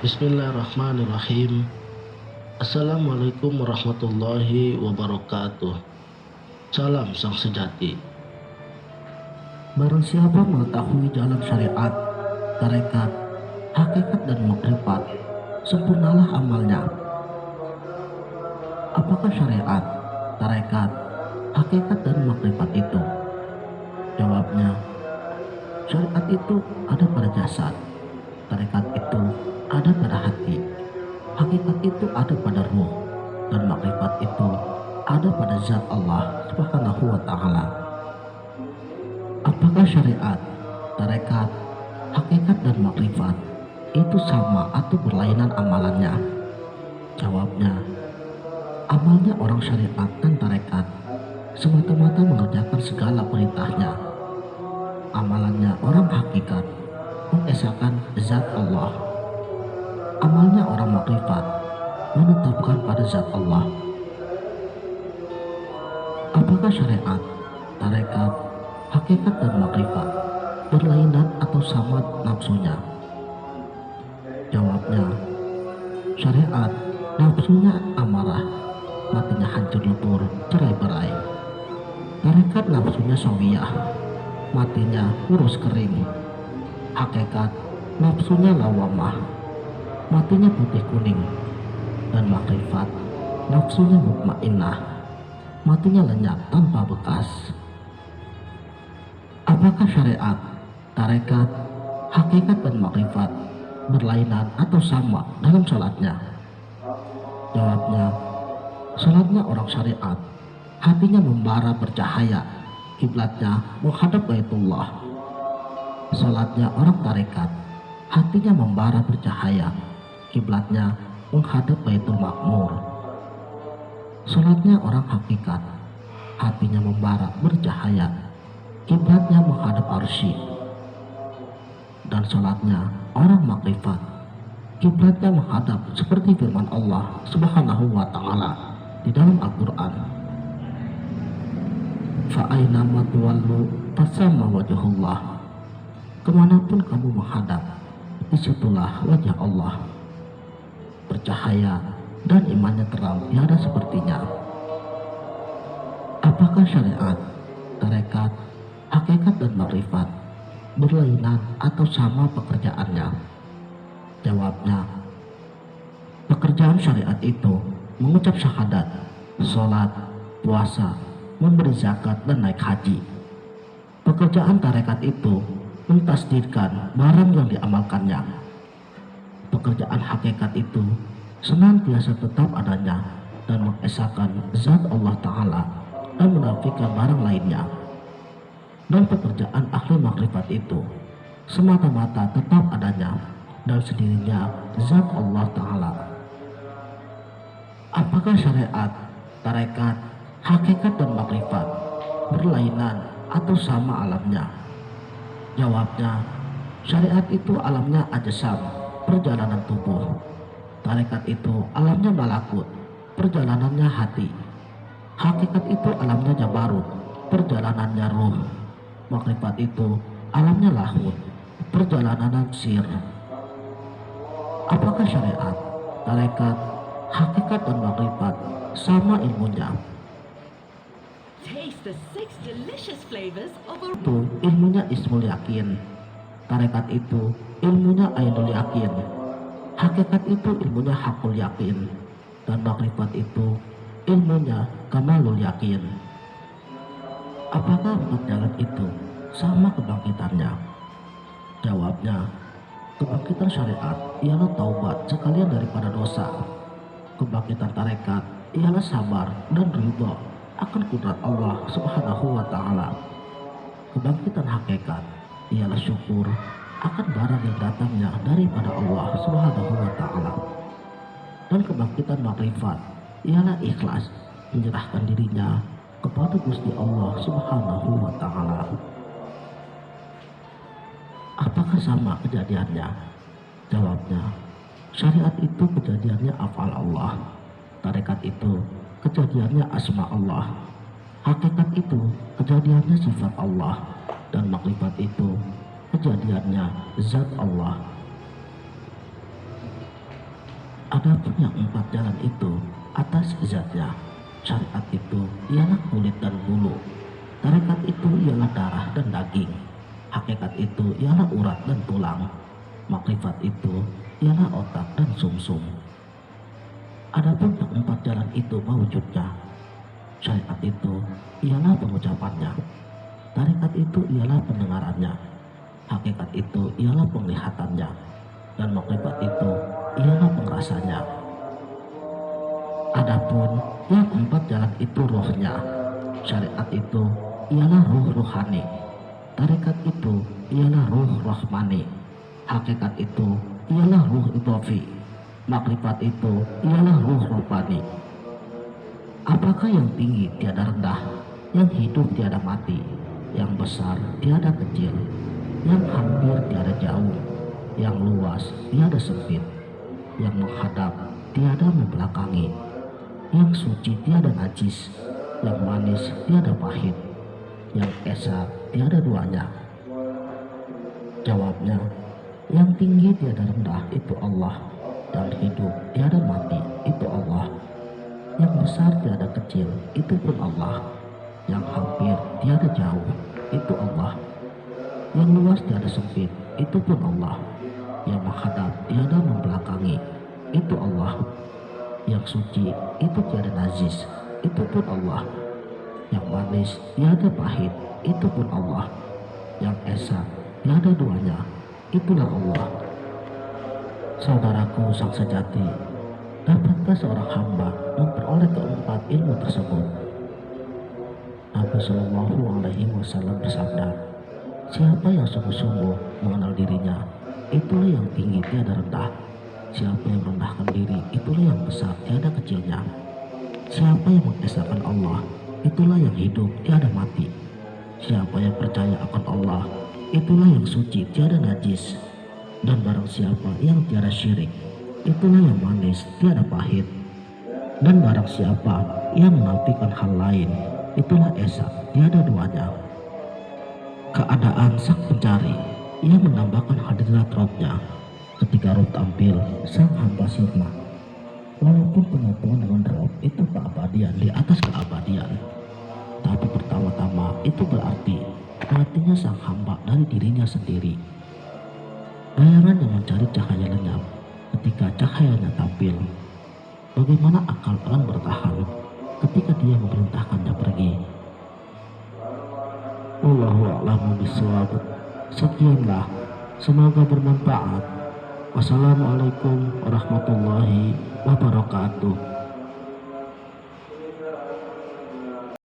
Bismillahirrahmanirrahim. Assalamualaikum warahmatullahi wabarakatuh. Salam sang sejati. Barang siapa mengetahui jalan syariat, tarekat, hakikat dan makrifat, sempurnalah amalnya. Apakah syariat, tarekat, hakikat dan makrifat itu? Jawabnya, syariat itu ada pada jasad, tarekat itu ada pada hati, hakikat itu ada pada ruh, dan makrifat itu ada pada zat Allah Subhanahu wa Ta'ala. Apakah syariat, tarekat, hakikat dan makrifat itu sama atau berlainan amalannya? Jawabnya, amalnya orang syariat dan tarekat semata-mata mengerjakan segala perintahnya. Amalannya orang hakikat mengesahkan zat Allah. Amalnya orang makrifat menetapkan pada zat Allah. Apakah syariat, tarekat, hakikat dan makrifat berlainan atau sama nafsunya? Jawabnya, syariat nafsunya amarah, matinya hancur lebur, cerai-berai. Tarekat nafsunya sawiyah, matinya kurus kering. Hakikat nafsunya lawamah, matinya putih kuning. Dan makrifat nafsunya mutmainnah, matinya lenyap tanpa bekas. Apakah syariat, tarekat, hakikat dan makrifat berlainan atau sama dalam sholatnya? Jawabnya, sholatnya orang syariat hatinya membara bercahaya, kiblatnya menghadap Baitullah. Sholatnya orang tarekat hatinya membara bercahaya, kiblatnya menghadap Baitul Makmur. Sholatnya orang hakikat hatinya membara bercahaya, kiblatnya menghadap Arsy. Dan sholatnya orang makrifat kiblatnya menghadap seperti firman Allah Subhanahu wa Ta'ala di dalam Al-Quran, fa'ainama tuwallu fasamma wajhullah. Kemanapun kamu menghadap, disitulah wajah Allah. Bercahaya dan imannya terang, tiada sepertinya. Apakah syariat, tarekat, hakikat dan makrifat berlainan atau sama pekerjaannya? Jawabnya, pekerjaan syariat itu mengucap syahadat, sholat, puasa, memberi zakat dan naik haji. Pekerjaan tarekat itu mentasdidkan barang yang diamalkannya. Pekerjaan hakikat itu senantiasa tetap adanya dan mengesahkan zat Allah Ta'ala dan menafikan barang lainnya. Dan pekerjaan ahli makrifat itu semata-mata tetap adanya dan sendirinya zat Allah Ta'ala. Apakah syariat, tarekat, hakikat dan makrifat berlainan atau sama alamnya? Jawabnya, syariat itu alamnya ajsam, perjalanan tubuh. Tarekat itu alamnya malakut, perjalanannya hati. Hakikat itu alamnya jabarut, perjalanannya ruh. Makrifat itu alamnya lahut, perjalanan sir. Apakah syariat, tarekat, hakikat dan makrifat sama ilmunya? Taste the 6 delicious flavors of a... Itu ilmunya ismul yakin. Tarekat itu ilmunya ainul yakin. Hakikat itu ilmunya hakul yakin. Dan makrifat itu ilmunya kamalul yakin. Apakah empat jalan itu sama kebangkitannya? Jawabnya, kebangkitan syariat ialah taubat sekalian daripada dosa. Kebangkitan tarekat ialah sabar dan ridha akan kudrat Allah Subhanahu wa Ta'ala. Kebangkitan hakikat ialah syukur akan barang yang datangnya daripada Allah Subhanahu wa Ta'ala. Dan kebangkitan makrifat ialah ikhlas menyerahkan dirinya kepada Gusti Allah Subhanahu wa Ta'ala. Apakah sama kejadiannya? Jawabnya, syariat itu kejadiannya afal Allah, tarekat itu kejadiannya asma Allah, hakikat itu kejadiannya sifat Allah, dan makrifat itu kejadiannya zat Allah. Adapun yang 4 jalan itu atas zatnya. Syariat itu ialah kulit dan bulu. Tarekat itu ialah darah dan daging. Hakikat itu ialah urat dan tulang. Makrifat itu ialah otak dan sumsum. Adapun yang 4 jalan itu mewujudnya. Syariat itu ialah pengucapannya. Tarekat itu ialah pendengarannya. Hakikat itu ialah penglihatannya. Dan makrifat itu ialah pengrasanya. Adapun yang 4 jalan itu rohnya. Syariat itu ialah ruh rohani. Tarekat itu ialah ruh rohmani. Hakikat itu ialah ruh idhofi. Makrifat itu ialah ruh robbani. Apakah yang tinggi tiada rendah, yang hidup tiada mati, yang besar tiada kecil, yang hampir tiada jauh, yang luas tiada sempit, yang menghadap tiada membelakangi, yang suci tiada najis, yang manis tiada pahit, yang esa tiada duanya? Jawabnya, yang tinggi tiada rendah itu Allah, yang hidup tiada mati itu Allah, yang besar tiada kecil itu pun Allah, yang hampir tiada jauh itu Allah, yang luas tiada sempit itu pun Allah, yang menghadap tiada membelakangi itu Allah, yang suci itu tiada najis itu pun Allah, yang manis tiada pahit itu pun Allah, yang esa tiada duanya itulah Allah. Saudaraku sang sejati, dapatkah seorang hamba memperoleh keempat ilmu tersebut? Nabi Shallallahu Alaihi Wasallam bersabda, siapa yang sungguh-sungguh mengenal dirinya, itulah yang tinggi tiada rendah. Siapa yang merendahkan diri, itulah yang besar tiada kecilnya. Siapa yang mengesahkan Allah, itulah yang hidup tiada mati. Siapa yang percaya akan Allah, itulah yang suci tiada najis. Dan barang siapa yang tiada syirik, itulah yang manis tiada pahit. Dan barang siapa yang menafikan hal lain, itulah esa tiada duanya. Keadaan sang pencari, ia menambahkan hadirat rohnya. Ketika roh tampil, sang hamba sirna. Walaupun penyatuan dengan roh itu keabadian di atas keabadian, tapi pertama-tama itu berarti matinya sang hamba dari dirinya sendiri. Bayangan yang mencari cahaya lenyap ketika cahayanya tampil. Bagaimana akal akan bertahan ketika dia memerintahkannya pergi? Wallahu a'lamu bishawab. Sekianlah, semoga bermanfaat. Wassalamualaikum warahmatullahi wabarakatuh.